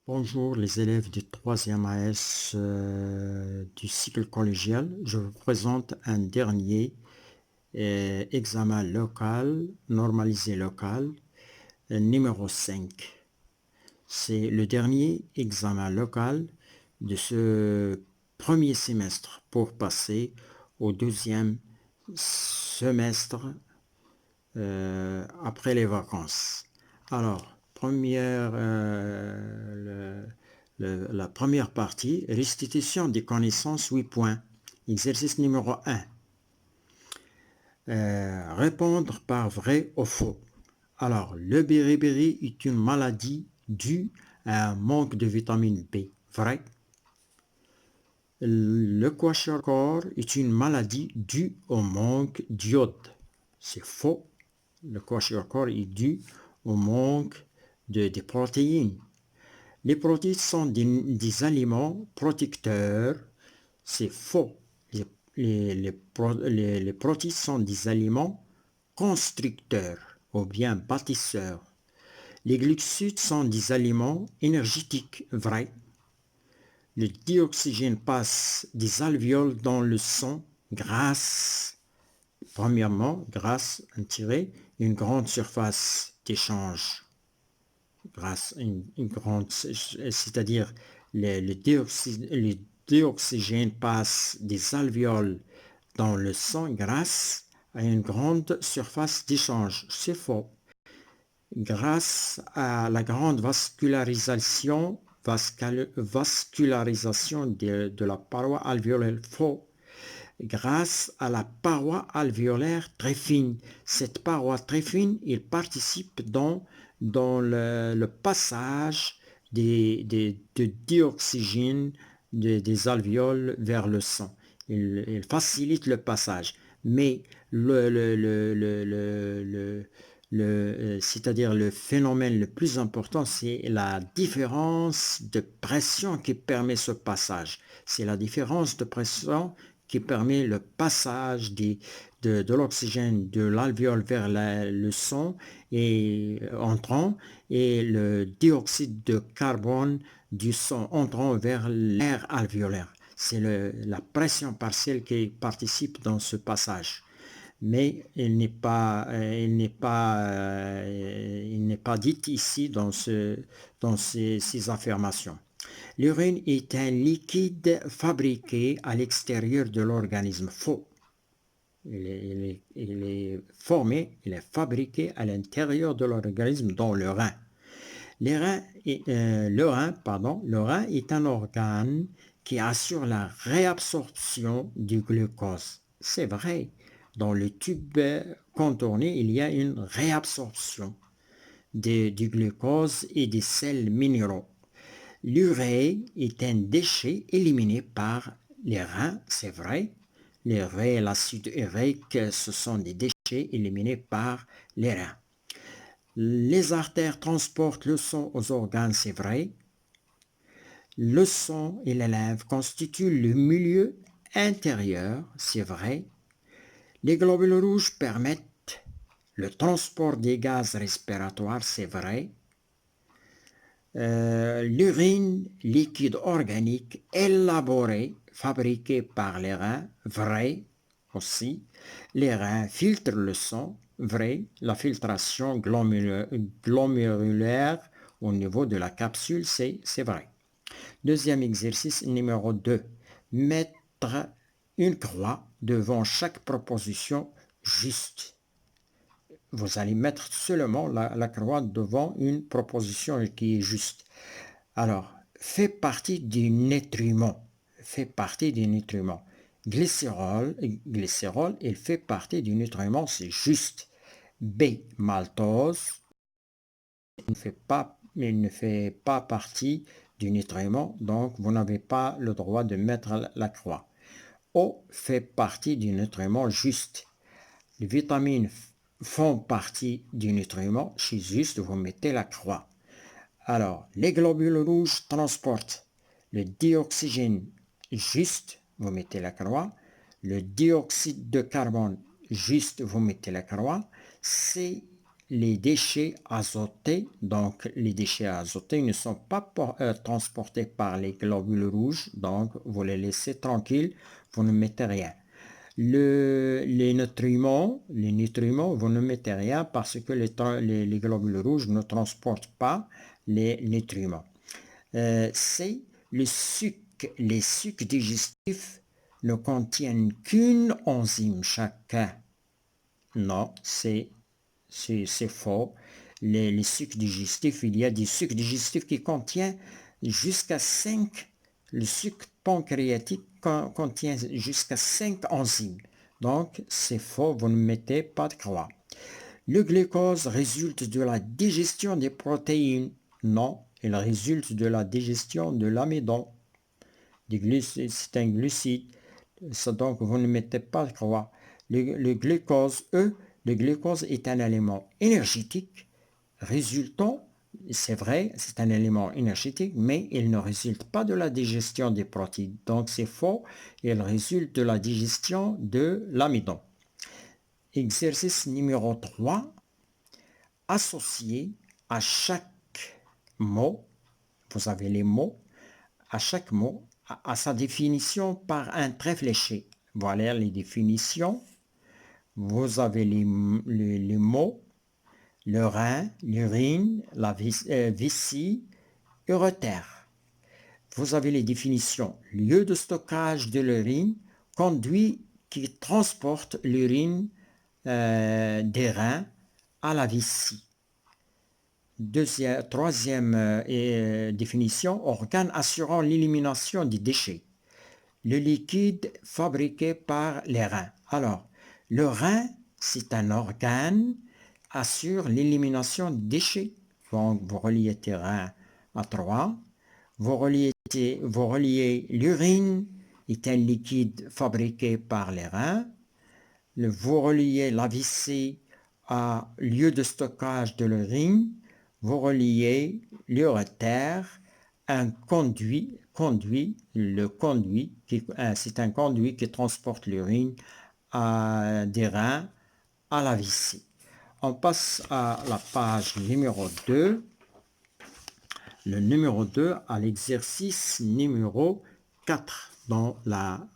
Bonjour les élèves du 3e AS du cycle collégial. Je vous présente un dernier examen local, normalisé local, numéro 5. C'est le dernier examen local de ce premier semestre pour passer au deuxième semestre après les vacances. Alors, la première partie, restitution des connaissances, 8 points. Exercice numéro 1. Répondre par vrai ou faux. Alors, le beriberi est une maladie due à un manque de vitamine B. Vrai. Le kwashiorkor est une maladie due au manque d'iode. C'est faux. Le kwashiorkor est dû au manque des protéines. Les protéines sont des aliments protecteurs. C'est faux. Les protéines sont des aliments constructeurs ou bien bâtisseurs. Les glucides sont des aliments énergétiques. Vrai. Le dioxygène passe des alvéoles dans le sang premièrement, grâce à une grande surface d'échange. C'est-à-dire le dioxygène passe des alvéoles dans le sang grâce à une grande surface d'échange. C'est faux. Grâce à la grande vascularisation de la paroi alvéolaire. Faux. Grâce à la paroi alvéolaire très fine. Cette paroi très fine, il participe dans le passage de dioxygène des alvéoles vers le sang. Il facilite le passage. Mais c'est-à-dire le phénomène le plus important, c'est la différence de pression qui permet ce passage. C'est la différence de pression qui permet le passage de l'oxygène de l'alvéole vers le sang et entrant et le dioxyde de carbone du sang entrant vers l'air alvéolaire. C'est la pression partielle qui participe dans ce passage. Mais il n'est pas dit ici dans ces affirmations. L'urine est un liquide fabriqué à l'extérieur de l'organisme. Faux. Il est fabriqué à l'intérieur de l'organisme dans le rein. Le rein est un organe qui assure la réabsorption du glucose. C'est vrai. Dans le tube contourné, il y a une réabsorption du glucose et des sels minéraux. L'urée est un déchet éliminé par les reins, c'est vrai. L'urée et l'acide uréique, ce sont des déchets éliminés par les reins. Les artères transportent le sang aux organes, c'est vrai. Le sang et la lymphe constituent le milieu intérieur, c'est vrai. Les globules rouges permettent le transport des gaz respiratoires, c'est vrai. L'urine, liquide organique élaboré, fabriqué par les reins, vrai aussi. Les reins filtrent le sang, vrai. La filtration glomérulaire au niveau de la capsule, c'est vrai. Deuxième exercice numéro 2. Mettre une croix devant chaque proposition juste. Vous allez mettre seulement la croix devant une proposition qui est juste. Alors, fait partie du nutriment. Fait partie du nutriment. Glycérol, il fait partie du nutriment, c'est juste. B, maltose, il ne fait pas partie du nutriment, donc vous n'avez pas le droit de mettre la croix. O fait partie du nutriment juste. Les vitamines font partie du nutriment, chez juste, vous mettez la croix. Alors, les globules rouges transportent le dioxygène juste, vous mettez la croix. Le dioxyde de carbone juste, vous mettez la croix. C'est les déchets azotés. Donc, les déchets azotés ne sont pas transportés par les globules rouges. Donc, vous les laissez tranquilles, vous ne mettez rien. Les nutriments, vous ne mettez rien parce que les globules rouges ne transportent pas les nutriments. C'est le sucre. Les sucs digestifs ne contiennent qu'une enzyme chacun. Non, c'est faux. Les sucs digestifs, il y a des sucs digestifs qui contiennent jusqu'à 5. Le sucre pancréatique contient jusqu'à 5 enzymes. Donc, c'est faux, vous ne mettez pas de croix. Le glucose résulte de la digestion des protéines. Non, il résulte de la digestion de l'amidon. C'est un glucide. Donc, vous ne mettez pas de croix. Le glucose est un élément énergétique résultant, c'est vrai, c'est un élément énergétique, mais il ne résulte pas de la digestion des protéines. Donc, c'est faux. Il résulte de la digestion de l'amidon. Exercice numéro 3. Associer à chaque mot, vous avez les mots, à chaque mot, à sa définition par un trait fléché. Voilà les définitions. Vous avez les mots, le rein, l'urine, la vessie, urétère. Vous avez les définitions. Lieu de stockage de l'urine, conduit qui transporte l'urine des reins à la vessie. Troisième définition, organe assurant l'élimination des déchets. Le liquide fabriqué par les reins. Alors, le rein, c'est un organe assure l'élimination des déchets. Donc, vous reliez tes reins à 3. Vous reliez l'urine, est un liquide fabriqué par les reins. Vous reliez la vessie à lieu de stockage de l'urine. Vous reliez l'urétère, un conduit, c'est un conduit qui transporte l'urine des reins à la vessie. On passe à la page numéro 2. Le numéro 2 à l'exercice numéro 4 dans la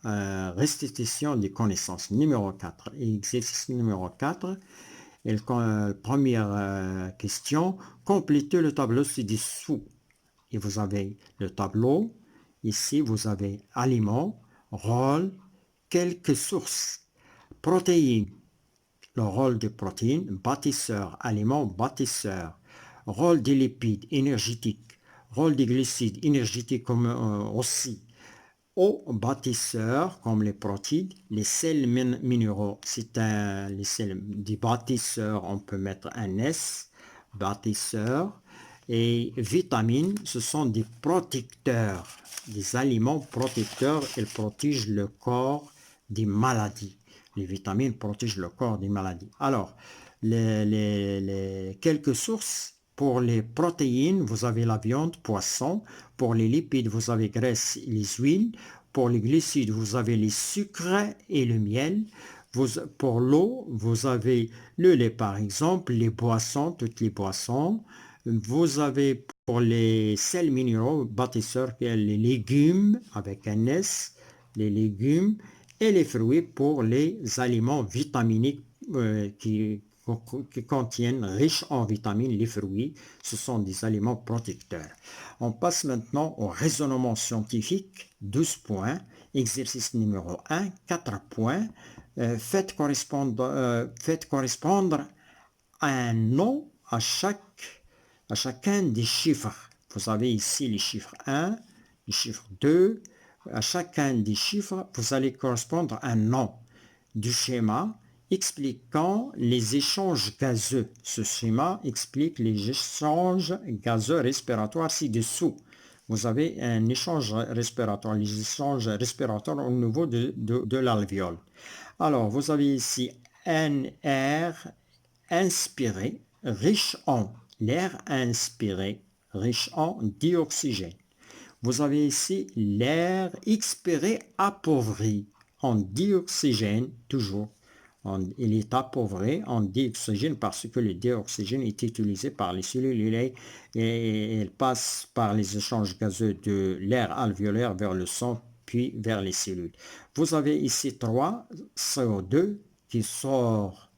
restitution des connaissances. Numéro 4. Exercice numéro 4. Et première question, complétez le tableau ci-dessous. Et vous avez le tableau. Ici, vous avez aliments, rôle, quelques sources. Protéines. Le rôle des protéines, bâtisseur, aliments, bâtisseur. Rôle des lipides, énergétique. Rôle des glucides, énergétique comme aussi. Eau, bâtisseur, comme les protéines. Les sels minéraux, c'est les sels des bâtisseurs, on peut mettre un S, bâtisseur. Et vitamines, ce sont des protecteurs, des aliments protecteurs. Ils protègent le corps des maladies. Les vitamines protègent le corps des maladies. Alors, quelques sources. Pour les protéines, vous avez la viande, poisson. Pour les lipides, vous avez graisse et les huiles. Pour les glucides, vous avez les sucres et le miel. Pour l'eau, vous avez le lait par exemple, les boissons, toutes les boissons. Vous avez pour les sels minéraux, bâtisseurs, les légumes avec un S, les légumes et les fruits pour les aliments vitaminiques qui contiennent, riches en vitamines, les fruits, ce sont des aliments protecteurs. On passe maintenant au raisonnement scientifique, 12 points, exercice numéro 1, 4 points, faites correspondre un nom à chacun des chiffres. Vous avez ici les chiffres 1, les chiffres 2, à chacun des chiffres, vous allez correspondre un nom du schéma expliquant les échanges gazeux. Ce schéma explique les échanges gazeux respiratoires ci-dessous. Vous avez un échange respiratoire, les échanges respiratoires au niveau de l'alvéole. Alors, vous avez ici un air inspiré, riche en l'air inspiré, riche en dioxygène. Vous avez ici l'air expiré appauvri en dioxygène, toujours Il est appauvri en dioxygène parce que le dioxygène est utilisé par les cellules et il passe par les échanges gazeux de l'air alvéolaire vers le sang puis vers les cellules. Vous avez ici 3 CO2 qui sort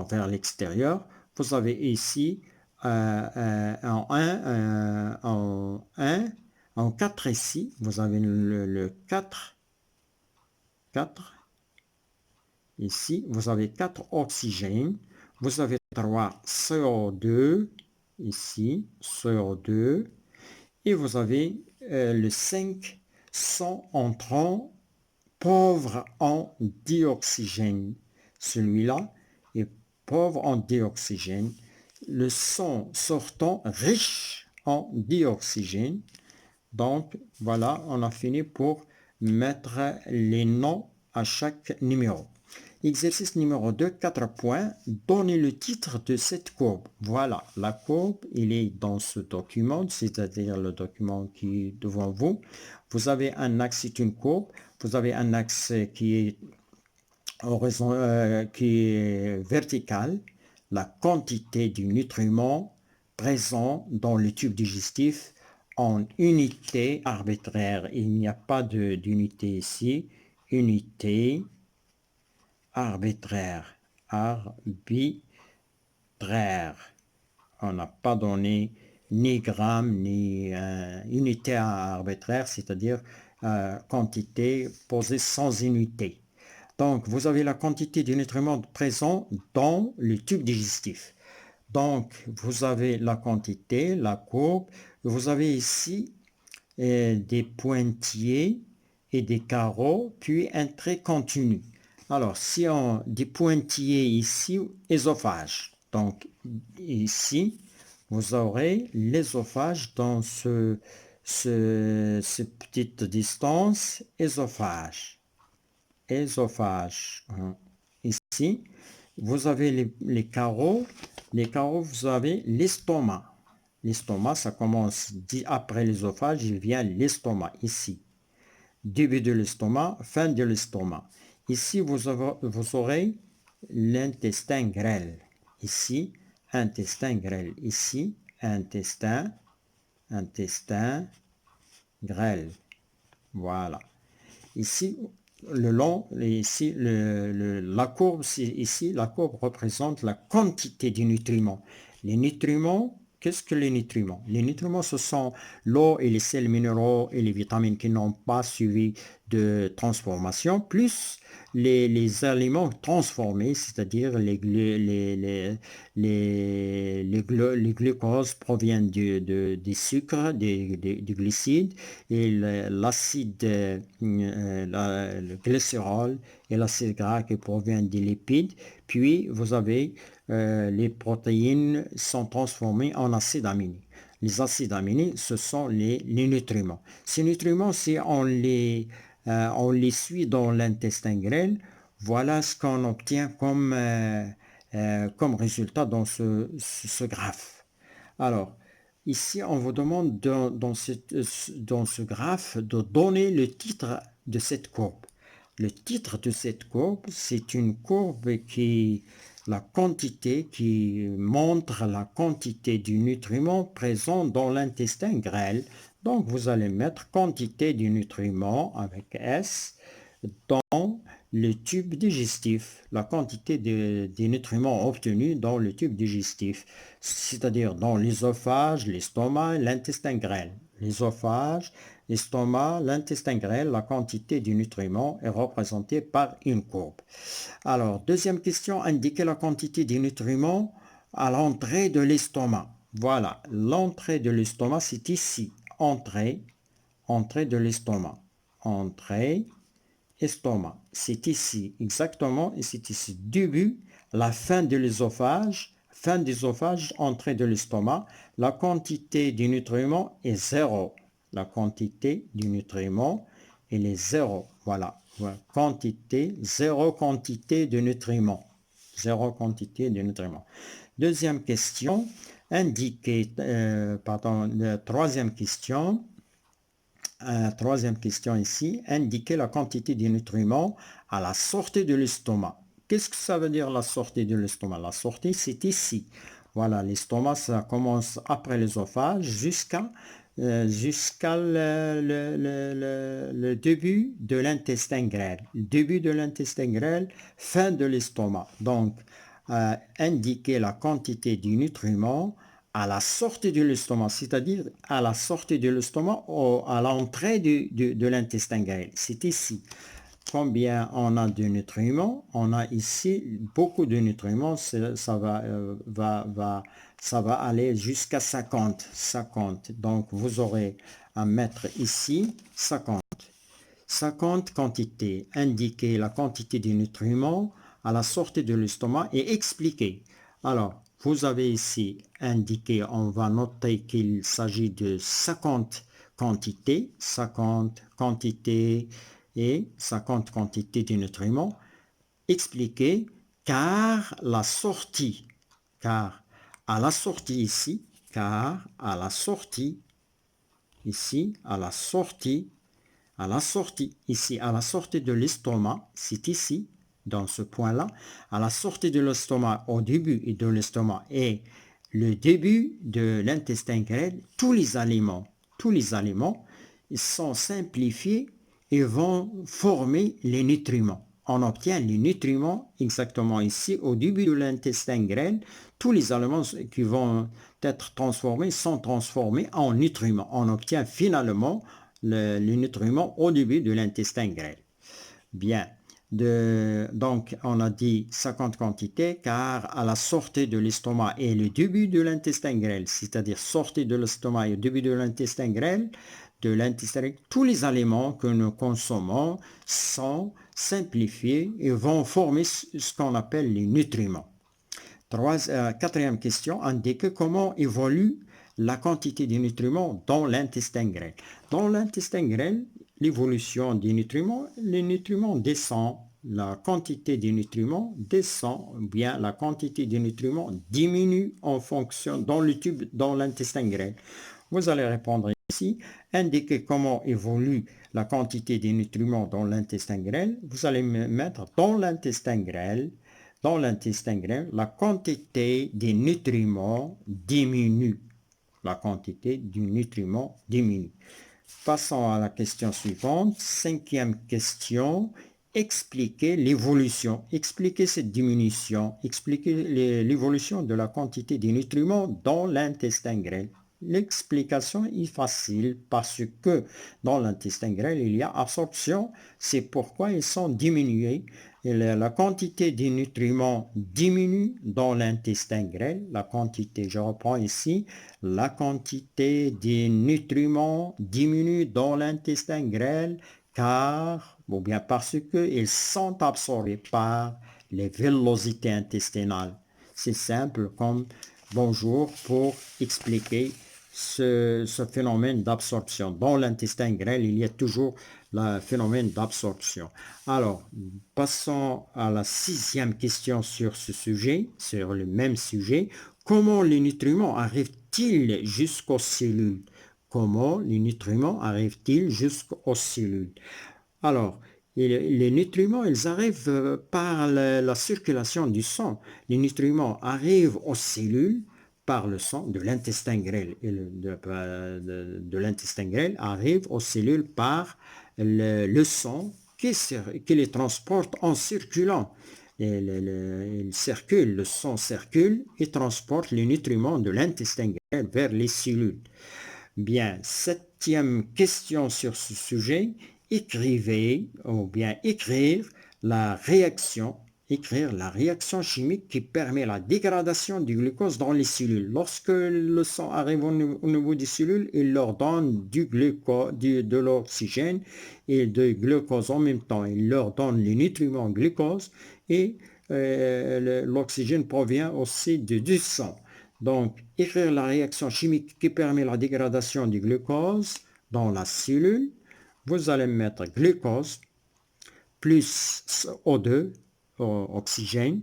vers l'extérieur. Vous avez ici en 4 ici, vous avez le 4. Ici, vous avez 4 oxygènes. Vous avez 3 CO2. Ici, CO2. Et vous avez le 5 sont entrant pauvre en dioxygène. Celui-là est pauvre en dioxygène. Le sang sortant riche en dioxygène. Donc, voilà, on a fini pour mettre les noms à chaque numéro. Exercice numéro 2, 4 points. Donnez le titre de cette courbe. Voilà, la courbe, il est dans ce document, c'est-à-dire le document qui est devant vous. Vous avez un axe, c'est une courbe. Vous avez un axe qui est vertical, la quantité du nutriment présent dans le tube digestif en unité arbitraire. Il n'y a pas d'unité ici. Unité arbitraire. On n'a pas donné ni gramme ni unité arbitraire, c'est-à-dire quantité posée sans unité. Donc, vous avez la quantité de nutriments présents dans le tube digestif. Donc, vous avez la quantité, la courbe. Vous avez ici des pointillés et des carreaux, puis un trait continu. Alors, si on des pointillés ici, œsophage. Donc, ici, vous aurez l'œsophage dans cette petite distance, œsophage. Ici, vous avez les carreaux. Les carreaux, vous avez l'estomac. L'estomac, ça commence après l'œsophage, il vient l'estomac, ici. Début de l'estomac, fin de l'estomac. Ici, vous aurez l'intestin grêle. Ici, intestin grêle. Ici, intestin grêle. Voilà. Ici, la courbe, ici, la courbe représente la quantité des nutriments. Les nutriments, qu'est-ce que les nutriments? Les nutriments, ce sont l'eau et les sels minéraux et les vitamines qui n'ont pas suivi de transformation, plus les aliments transformés, c'est-à-dire les glucoses proviennent des sucres, des glucides, et l'acide, le glycérol et l'acide gras qui proviennent des lipides. Puis, vous avez les protéines sont transformées en acides aminés. Les acides aminés, ce sont les nutriments. Ces nutriments, si on les suit dans l'intestin grêle, voilà ce qu'on obtient comme résultat dans ce graphe. Alors, ici, on vous demande dans ce graphe de donner le titre de cette courbe. Le titre de cette courbe, c'est une courbe qui montre la quantité du nutriment présent dans l'intestin grêle. Donc, vous allez mettre quantité du nutriment avec S dans le tube digestif, la quantité des nutriments obtenus dans le tube digestif, c'est-à-dire dans l'œsophage, l'estomac, l'intestin grêle. L'œsophage, l'estomac, l'intestin grêle, la quantité du nutriment est représentée par une courbe. Alors, deuxième question, indiquez la quantité des nutriments à l'entrée de l'estomac. Voilà, l'entrée de l'estomac, c'est ici. Entrée de l'estomac. Entrée, estomac. C'est ici, exactement, et c'est ici. Début, la fin de l'œsophage, entrée de l'estomac. La quantité du nutriment est 0. La quantité du nutriment, elle est 0. Voilà. Quantité, 0 quantité de nutriments. 0 quantité de nutriments. Deuxième question, troisième question. Troisième question ici. Indiquer la quantité de nutriments à la sortie de l'estomac. Qu'est-ce que ça veut dire la sortie de l'estomac? La sortie, c'est ici. Voilà, l'estomac, ça commence après l'œsophage jusqu'à le début de l'intestin grêle. Début de l'intestin grêle, fin de l'estomac. Donc, indiquer la quantité du nutriment à la sortie de l'estomac, c'est-à-dire à la sortie de l'estomac ou à l'entrée de l'intestin grêle. C'est ici. Combien on a de nutriments? On a ici beaucoup de nutriments. Ça va aller jusqu'à 50. Donc, vous aurez à mettre ici 50. 50 quantités. Indiquer la quantité de nutriments à la sortie de l'estomac et expliquer. Alors, vous avez ici indiqué, on va noter qu'il s'agit de 50 quantités et 50 quantités de nutriments. Expliquer car à la sortie ici, ici, à la sortie de l'estomac, c'est ici, dans ce point-là, à la sortie de l'estomac, au début de l'estomac et le début de l'intestin grêle, tous les aliments, ils sont simplifiés et vont former les nutriments. On obtient les nutriments exactement ici, au début de l'intestin grêle. Tous les aliments qui vont être transformés sont transformés en nutriments. On obtient finalement les nutriments au début de l'intestin grêle. Bien. Donc, on a dit 50 quantités, car à la sortie de l'estomac et le début de l'intestin grêle, c'est-à-dire sortie de l'estomac et le début de l'intestin grêle, tous les aliments que nous consommons sont simplifiés et vont former ce qu'on appelle les nutriments. Quatrième question, indique comment évolue la quantité de nutriments dans l'intestin grêle. Dans l'intestin grêle, l'évolution des nutriments, les nutriments descendent, la quantité de nutriments descend, ou bien la quantité de nutriments diminue en fonction dans le tube, dans l'intestin grêle. Vous allez répondre ici, indiquer comment évolue la quantité de nutriments dans l'intestin grêle. Vous allez mettre dans l'intestin grêle, la quantité des nutriments diminue. La quantité du nutriment diminue. Passons à la question suivante. Cinquième question. Expliquer l'évolution. Expliquer cette diminution. Expliquer l'évolution de la quantité des nutriments dans l'intestin grêle. L'explication est facile parce que dans l'intestin grêle, il y a absorption. C'est pourquoi ils sont diminués. Et la quantité des nutriments diminue dans l'intestin grêle. La quantité, je reprends ici, la quantité des nutriments diminue dans l'intestin grêle car, ou bien parce qu'ils sont absorbés par les villosités intestinales. C'est simple comme bonjour pour expliquer ce phénomène d'absorption. Dans l'intestin grêle, il y a toujours le phénomène d'absorption. Alors, passons à la sixième question sur ce sujet, sur le même sujet. Comment les nutriments arrivent-ils jusqu'aux cellules? Comment les nutriments arrivent-ils jusqu'aux cellules? Alors, les nutriments, ils arrivent par la circulation du sang. Les nutriments arrivent aux cellules par le sang de l'intestin grêle. Et de l'intestin grêle arrive aux cellules par le sang qui les transporte en circulant. Le sang circule et transporte les nutriments de l'intestin grêle vers les cellules. Bien, septième question sur ce sujet, écrivez ou bien écrire la réaction chimique qui permet la dégradation du glucose dans les cellules. Lorsque le sang arrive au niveau des cellules, il leur donne de l'oxygène et du glucose en même temps. Il leur donne les nutriments glucose et l'oxygène provient aussi du sang. Donc, écrire la réaction chimique qui permet la dégradation du glucose dans la cellule. Vous allez mettre glucose plus O2, oxygène,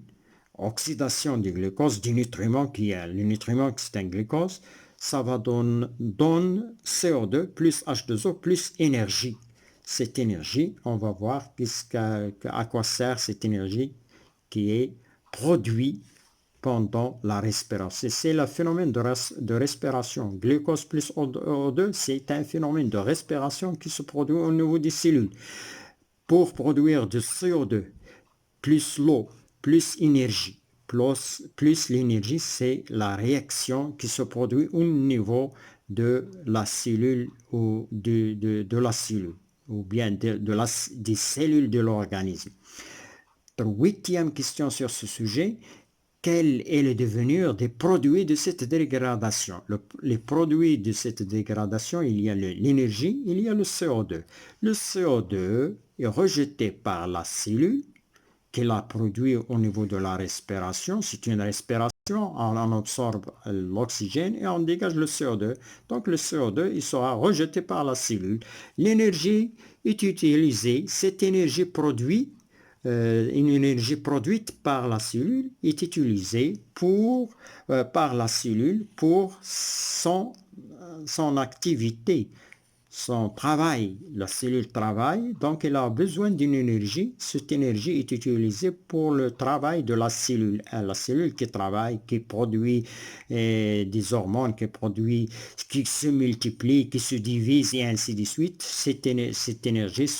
oxydation du glucose, du nutriment qui est le nutriment, c'est un glucose. ça va donne CO2 plus H2O plus énergie. Cette énergie, on va voir à quoi sert cette énergie qui est produite pendant la respiration. C'est le phénomène de respiration. Glucose plus O2, c'est un phénomène de respiration qui se produit au niveau des cellules. Pour produire du CO2, plus l'eau, plus énergie, plus l'énergie, c'est la réaction qui se produit au niveau de la cellule ou de la cellule, ou bien des cellules de l'organisme. Huitième question sur ce sujet. Quel est le devenir des produits de cette dégradation? Les produits de cette dégradation, il y a l'énergie, il y a le CO2. Le CO2 est rejeté par la cellule qui l'a produit au niveau de la respiration. C'est une respiration, on absorbe l'oxygène et on dégage le CO2. Donc le CO2, il sera rejeté par la cellule. L'énergie est utilisée, cette énergie produite, une énergie produite par la cellule est utilisée par la cellule pour son activité, son travail. La cellule travaille, donc elle a besoin d'une énergie. Cette énergie est utilisée pour le travail de la cellule. La cellule qui travaille, qui produit des hormones, qui se multiplie, qui se divise et ainsi de suite. Cette énergie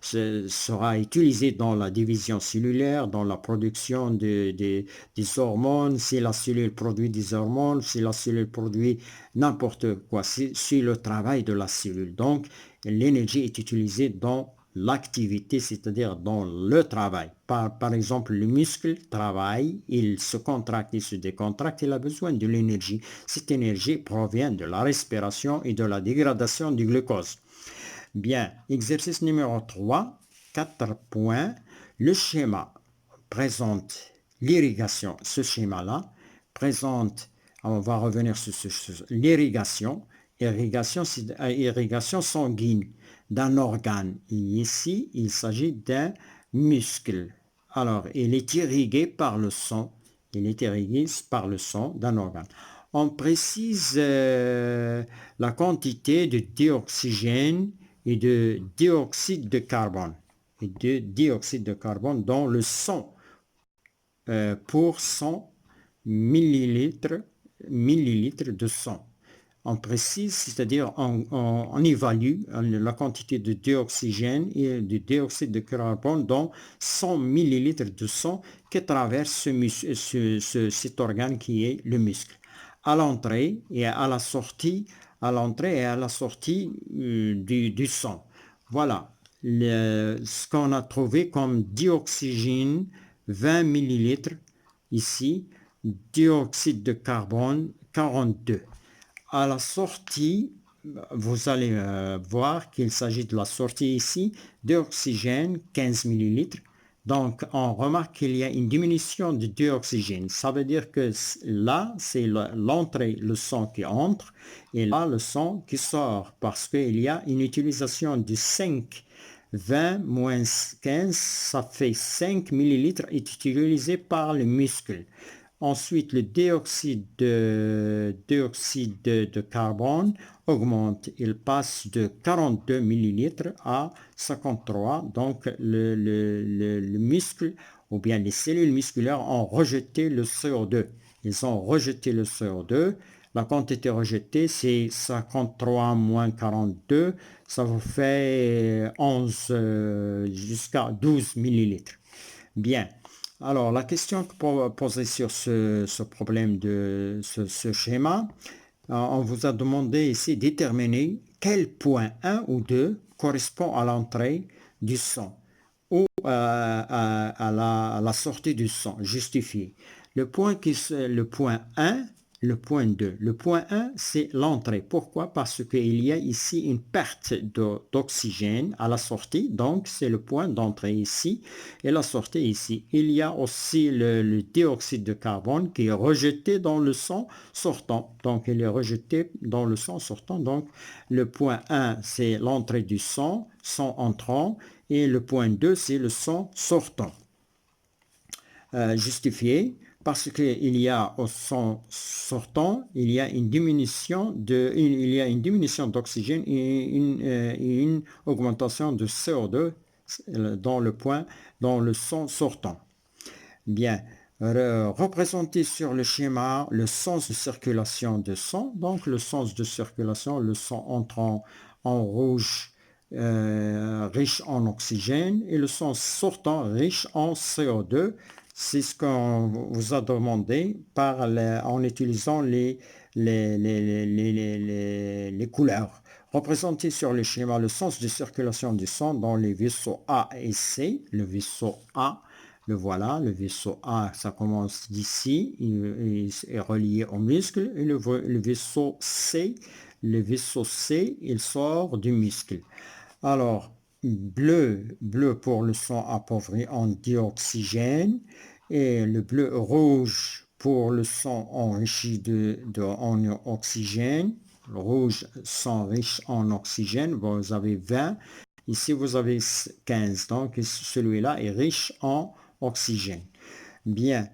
sera utilisée dans la division cellulaire, dans la production des hormones. Si la cellule produit des hormones, si la cellule produit n'importe quoi, c'est le travail de la cellule. Donc, l'énergie est utilisée dans l'activité, c'est-à-dire dans le travail. Par exemple, le muscle travaille, il se contracte, il se décontracte, il a besoin de l'énergie. Cette énergie provient de la respiration et de la dégradation du glucose. Bien, exercice numéro 3, 4 points. Le schéma présente l'irrigation. Ce schéma-là présente, on va revenir sur l'irrigation. Irrigation, c'est irrigation sanguine d'un organe. Et ici, il s'agit d'un muscle. Alors, il est irrigué par le sang. Il est irrigué par le sang d'un organe. On précise la quantité de dioxygène et de dioxyde de carbone. Dans le sang pour 100 millilitres de sang. On précise, c'est-à-dire on évalue la quantité de dioxygène et de dioxyde de carbone dans 100 millilitres de sang qui traverse cet organe qui est le muscle. À l'entrée et à la sortie, du sang. Voilà ce qu'on a trouvé comme dioxygène, 20 millilitres ici, dioxyde de carbone, 42. À la sortie, vous allez voir qu'il s'agit de la sortie ici d'oxygène, 15 millilitres. Donc, on remarque qu'il y a une diminution de dioxygène. Ça veut dire que là, c'est l'entrée, le sang qui entre, et là, le sang qui sort, parce qu'il y a une utilisation de 5. 20 moins 15, ça fait 5 millilitres est utilisé par le muscle. Ensuite, le dioxyde de carbone augmente. Il passe de 42 millilitres à 53. Donc, le muscle ou bien les cellules musculaires ont rejeté le CO2. Ils ont rejeté le CO2. La quantité rejetée, c'est 53 moins 42. Ça vous fait 11 jusqu'à 12 millilitres. Bien. Alors, la question posée sur ce problème de ce schéma, on vous a demandé ici de déterminer quel point 1 ou 2 correspond à l'entrée du sang ou à la sortie du sang, justifié. Le point 1, le point 2. Le point 1, c'est l'entrée. Pourquoi? Parce qu'il y a ici une perte d'oxygène à la sortie. Donc, c'est le point d'entrée ici et la sortie ici. Il y a aussi le dioxyde de carbone qui est rejeté dans le sang sortant. Donc, il est rejeté dans le sang sortant. Donc, le point 1, c'est l'entrée du sang entrant. Et le point 2, c'est le sang sortant. Justifié parce qu'il y a au sang sortant, il y a une diminution d'oxygène et une augmentation de CO2 dans le sang sortant. Bien, représenter sur le schéma le sens de circulation de sang. Donc, le sens de circulation, le sang entrant en rouge, riche en oxygène, et le sang sortant riche en CO2. C'est ce qu'on vous a demandé en utilisant les couleurs. Représenter sur le schéma le sens de circulation du sang dans les vaisseaux A et C. Le vaisseau A, le voilà, le vaisseau A, ça commence d'ici, il est relié au muscle, et le vaisseau C, il sort du muscle. Alors, bleu pour le sang appauvri en dioxygène, et le bleu rouge pour le sang enrichi en oxygène. Le rouge, sang riche en oxygène, vous avez 20. Ici, vous avez 15. Donc, celui-là est riche en oxygène. Bien.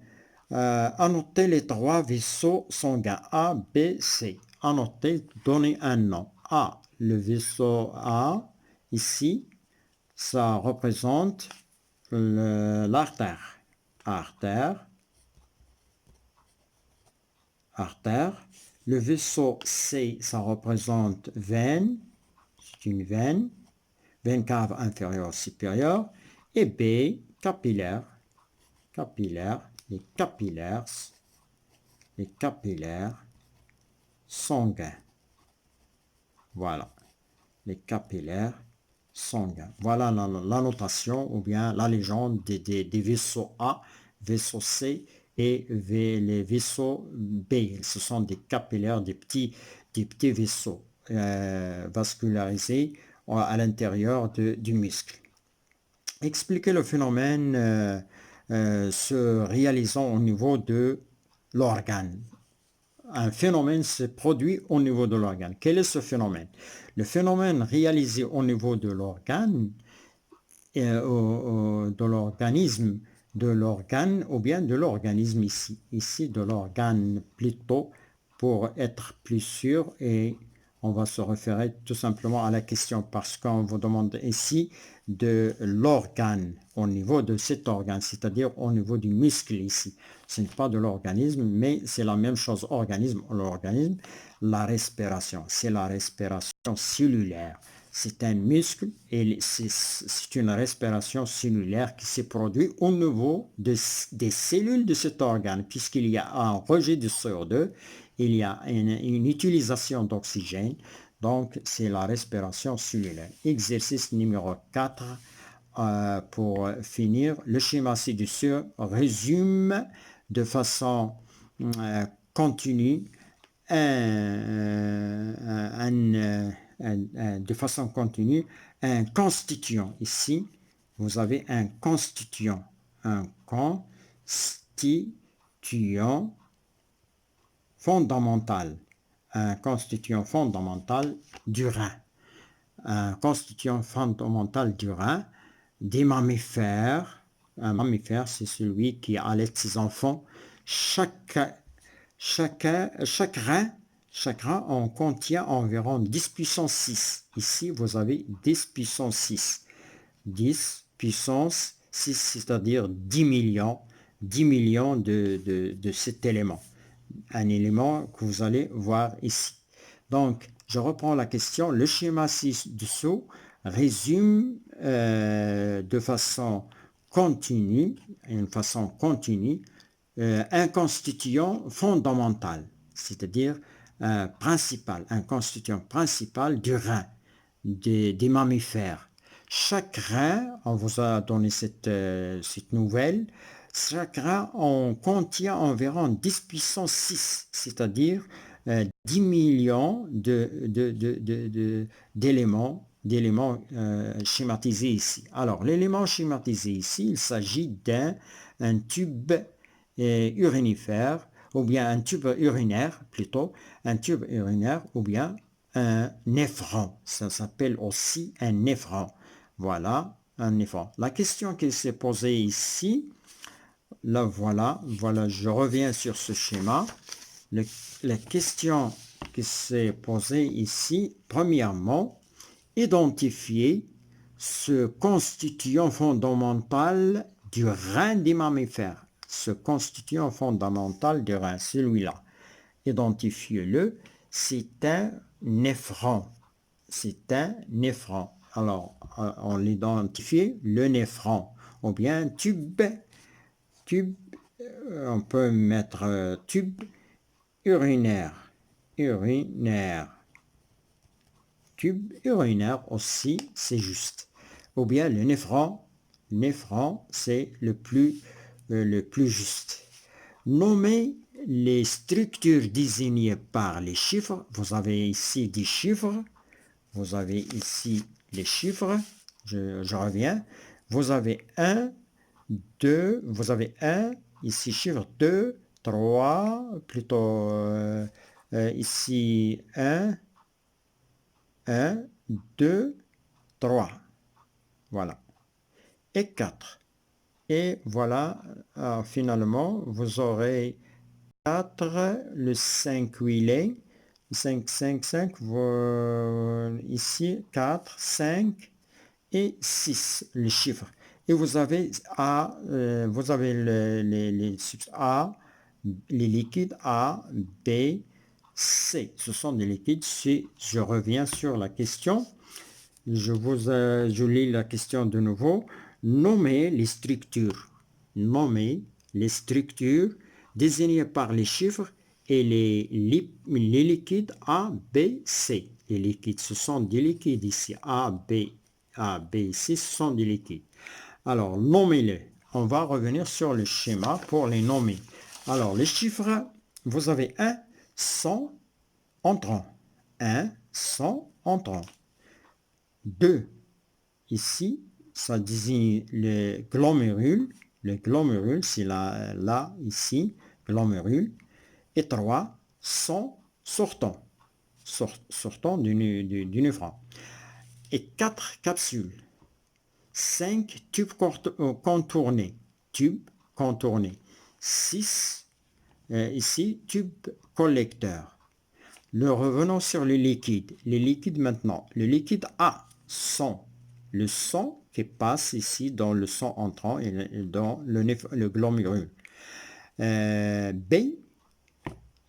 Annotez les trois vaisseaux sanguins A, B, C. Annotez, donnez un nom. A, le vaisseau A, ici, ça représente l'artère. Artère. Le vaisseau C, ça représente veine. C'est une veine. Veine cave inférieure supérieure. Et B, capillaire. Les capillaires sanguins. Voilà, les capillaires sanguins. Voilà la notation ou bien la légende des vaisseaux A, vaisseaux C et les vaisseaux B. Ce sont des capillaires, des petits vaisseaux vascularisés à l'intérieur du muscle. Expliquer le phénomène se réalisant au niveau de l'organe. Un phénomène se produit au niveau de l'organe. Quel est ce phénomène? Le phénomène réalisé au niveau de l'organe, de l'organe ou bien de l'organisme ici de l'organe plutôt pour être plus sûr, et on va se référer tout simplement à la question parce qu'on vous demande ici de l'organe, au niveau de cet organe, c'est-à-dire au niveau du muscle ici. Ce n'est pas de l'organisme, mais c'est la même chose, l'organisme, la respiration, c'est la respiration cellulaire. C'est un muscle et c'est une respiration cellulaire qui se produit au niveau des cellules de cet organe, puisqu'il y a un rejet de CO2, il y a une utilisation d'oxygène, donc c'est la respiration cellulaire. Exercice numéro 4, pour finir, le schéma ci-dessus résume de façon continue un constituant. Ici, vous avez un constituant fondamental. Un constituant fondamental du rein. Un constituant fondamental du rein des mammifères. Un mammifère, c'est celui qui allait ses enfants. Chaque rein en contient environ 10 puissance 6. Ici, vous avez 10 puissance 6. 10 puissance 6, c'est-à-dire 10 millions de cet élément. Un élément que vous allez voir ici. Donc, je reprends la question. Le schéma ci-dessous résume de façon continue, un constituant fondamental, c'est-à-dire principal, un constituant principal du rein des mammifères. Chaque rein, on vous a donné cette nouvelle, chaque rein on contient environ 10 puissance 6, c'est-à-dire 10 millions d'éléments schématisés ici. Alors, l'élément schématisé ici, il s'agit d'un tube urinifère, ou bien un tube urinaire plutôt, ou bien un néphron. Ça s'appelle aussi un néphron. Voilà, un néphron. La question qui s'est posée ici, Là, voilà, je reviens sur ce schéma. La question qui s'est posée ici, premièrement, identifier ce constituant fondamental du rein des mammifères. Ce constituant fondamental du rein, celui-là. Identifiez-le, c'est un néphron. C'est un néphron. Alors, on l'identifie, le néphron, ou bien tube, on peut mettre tube urinaire, tube urinaire aussi, c'est juste. Ou bien le néphron, c'est le plus juste. Nommez les structures désignées par les chiffres. Vous avez ici des chiffres. Vous avez ici les chiffres. Je reviens. Vous avez 1, 2, vous avez 1, ici chiffre 2, 3, plutôt ici 1, 2, 3. Voilà. Et 4. Et voilà, finalement, vous aurez 4, le 5 huilé, 5, 5, 5, ici 4, 5 et 6, les chiffres. Et vous avez A, vous avez les A, les liquides A, B, C. Ce sont des liquides. Si je reviens sur la question, je lis la question de nouveau. Nommez les structures. Nommez les structures désignées par les chiffres et les liquides A, B, C. Les liquides, ce sont des liquides ici. A, B, C, ce sont des liquides. Alors, nommez-les. On va revenir sur le schéma pour les nommer. Alors, les chiffres, vous avez 1, 100, entrant. 1, 100, entrant. 2, ici, ça désigne les glomérules. Le glomérule, c'est là, ici, glomérule. Et 3, 100, sortant. Sortant du néphron. Et 4, capsules. 5, tubes contournés. Tubes contournés. 6, ici, tube collecteur. Le revenons sur les liquides. Les liquides maintenant. Le liquide A, sang. Le sang qui passe ici dans le sang entrant et dans le glomérule. B,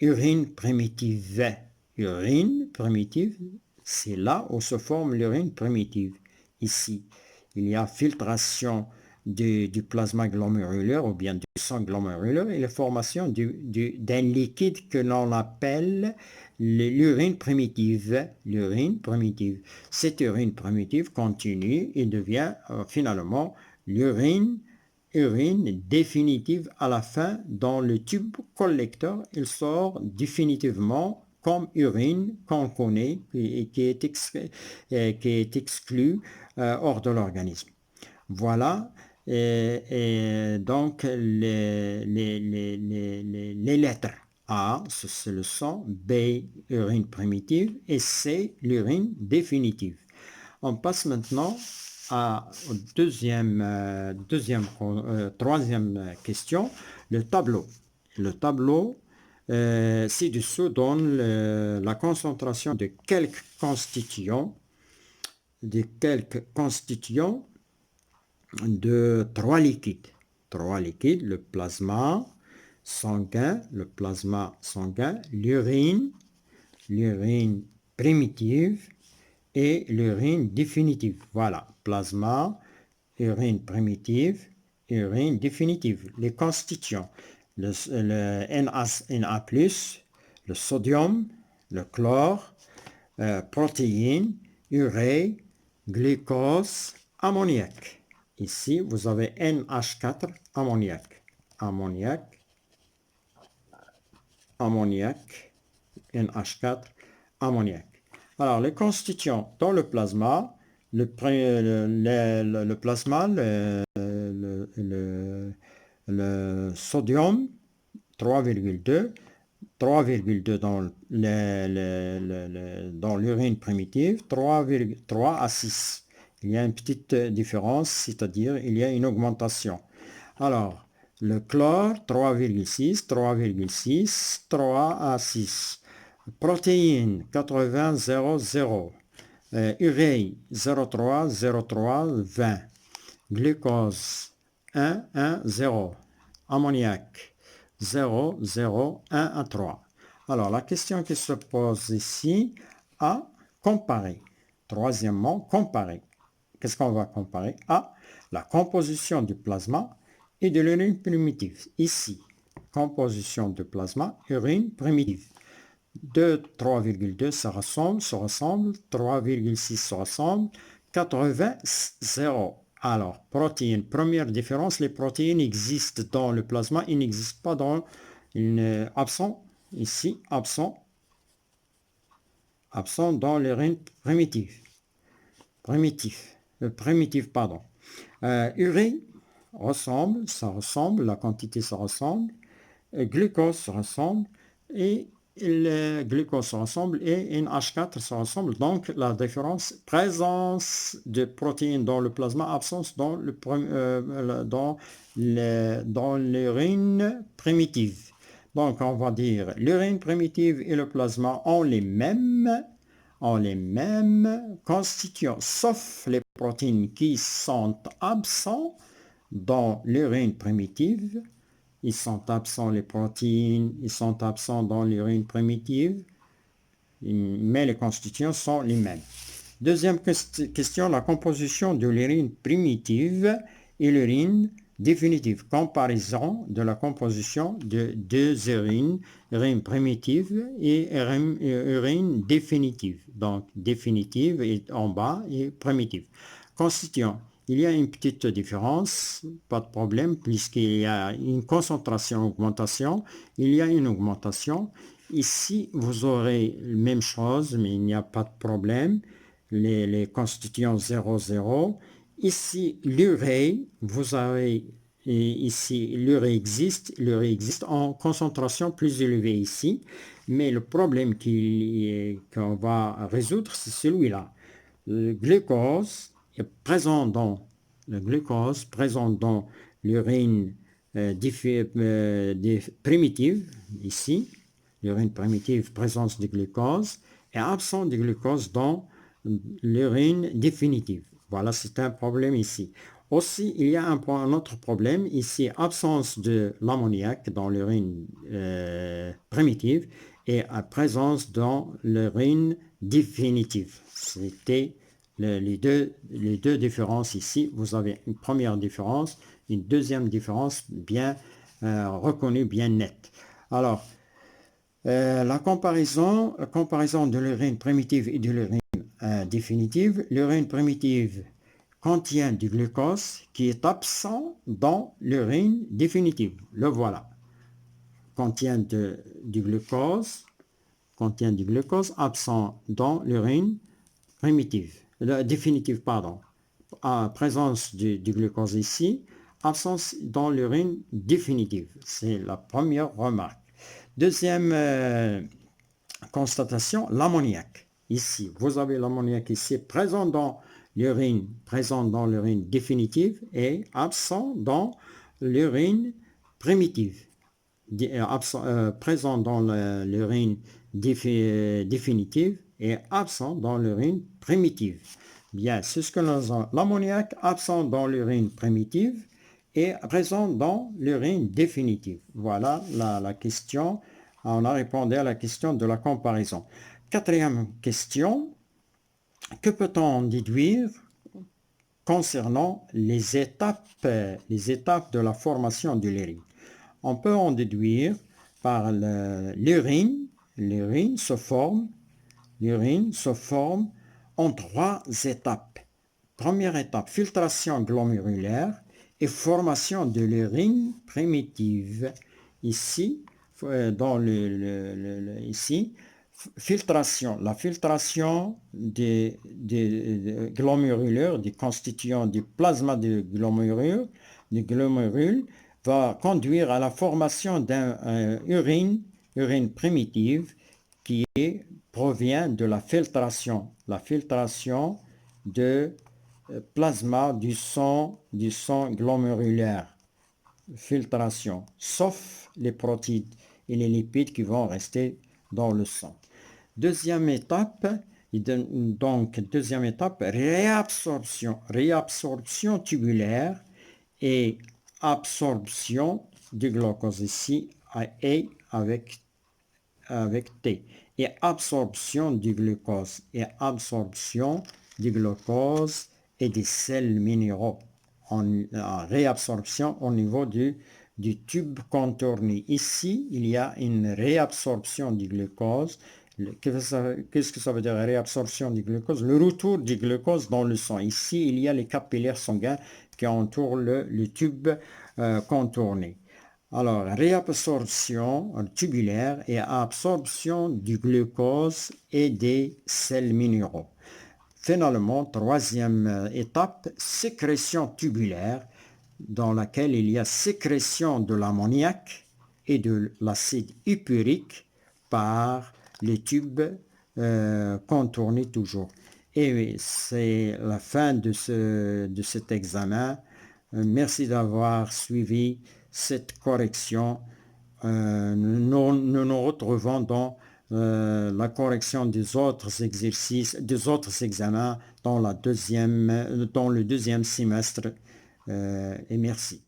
urine primitive. Urine primitive, c'est là où se forme l'urine primitive. Ici, il y a filtration du plasma glomérulaire ou bien du sang glomérulaire et la formation d'un liquide que l'on appelle l'urine primitive. L'urine primitive. Cette urine primitive continue et devient finalement l'urine définitive à la fin dans le tube collecteur. Il sort définitivement comme urine qu'on connaît et qui est exclue hors de l'organisme. Voilà. Et donc les lettres A, c'est le sang, B, urine primitive et C, l'urine définitive. On passe maintenant au troisième question, le tableau. Le tableau ci-dessous donne la concentration de quelques constituants de trois liquides. Trois liquides, le plasma sanguin, l'urine primitive et l'urine définitive. Voilà, plasma, urine primitive, urine définitive. Les constituants, le Na+, le sodium, le chlore, protéines, urée, glucose, ammoniac. Ici, vous avez NH4, ammoniac. NH4, ammoniac. Alors, les constituants dans le plasma, le plasma, le sodium, 3,2 dans l'urine primitive, 3 à 6. Il y a une petite différence, c'est-à-dire il y a une augmentation. Alors, Le chlore, 3,6, 3,6, 3 à 6. Protéines, 80, 0, 0. Urée, 0,3, 0,3, 20. Glucose, 1, 1, 0. Ammoniac, 0, 0, 1 à 3. Alors, la question qui se pose ici, à comparer. Troisièmement, comparer. Qu'est-ce qu'on va comparer? A, la composition du plasma et de l'urine primitive. Ici, composition de plasma, urine primitive. 2, 3,2, ça ressemble, 3,6, ça ressemble, 80, 0. Alors, protéines, première différence, les protéines existent dans le plasma, ils n'existent pas dans absent, ici, absent dans l'urine primitive, pardon. Urée ressemble, ça ressemble, la quantité ça ressemble, glucose ça ressemble, et le glucose ça ressemble, et NH4 ça ressemble. Donc la différence, présence de protéines dans le plasma, absence dans l'urine primitive. Donc on va dire l'urine primitive et le plasma ont les mêmes constituants, sauf les protéines qui sont absents dans l'urine primitive. Ils sont absents, les protéines, ils sont absents dans l'urine primitive, mais les constituants sont les mêmes. Deuxième question, la composition de l'urine primitive et l'urine définitive. Comparaison de la composition de deux urines, urine primitive et urine définitive. Donc, définitive est en bas et primitive. Constituant. Il y a une petite différence, pas de problème, puisqu'il y a une concentration, augmentation. Il y a une augmentation. Ici, vous aurez la même chose, mais il n'y a pas de problème. Les constituants 0, 0. Ici, l'urée, vous avez ici, l'urée existe en concentration plus élevée ici, mais le problème qu'on va résoudre, c'est celui-là. Le glucose est présent dans l'urine primitive, ici, l'urine primitive, présence de glucose, et absent de glucose dans l'urine définitive. Voilà, c'est un problème ici. Aussi, il y a un autre problème ici, absence de l'ammoniac dans l'urine primitive et présence dans l'urine définitive. C'était les deux différences ici. Vous avez une première différence, une deuxième différence bien reconnue, bien nette. Alors, la comparaison de l'urine primitive et de l'urine définitive. L'urine primitive contient du glucose qui est absent dans l'urine définitive. Le voilà. Contient du glucose absent dans l'urine définitive, pardon. Présence du glucose ici, absence dans l'urine définitive. C'est la première remarque. Deuxième constatation, l'ammoniac. Ici, vous avez l'ammoniac ici présent dans l'urine définitive et absent dans l'urine primitive. Présent dans l'urine définitive et absent dans l'urine primitive. Bien, c'est ce que nous avons. L'ammoniac absent dans l'urine primitive et présent dans l'urine définitive. Voilà la question. On a répondu à la question de la comparaison. Quatrième question. Que peut-on déduire concernant les étapes de la formation de l'urine? On peut en déduire par l'urine. L'urine se forme en 3 étapes. Première étape, filtration glomérulaire et formation de l'urine primitive. Ici, ici, la filtration des glomérulaires, des constituants du plasma de glomérules, va conduire à la formation d'une urine primitive qui provient de la filtration de plasma du sang glomérulaire. filtration, sauf les protéines et les lipides qui vont rester dans le sang. Deuxième étape, réabsorption tubulaire et absorption du glucose ici, A avec T, et absorption du glucose et des sels minéraux en réabsorption au niveau du tube contourné. Ici, il y a une réabsorption du glucose. Qu'est-ce que ça veut dire réabsorption du glucose? Le retour du glucose dans le sang. Ici, il y a les capillaires sanguins qui entourent le tube contourné. Alors, réabsorption tubulaire et absorption du glucose et des sels minéraux. Finalement, troisième étape, sécrétion tubulaire, dans laquelle il y a sécrétion de l'ammoniac et de l'acide hippurique par les tubes contournés toujours. Et c'est la fin de cet examen. Merci d'avoir suivi cette correction. Nous nous retrouvons dans la correction des autres exercices, des autres examens dans le deuxième semestre. Et merci.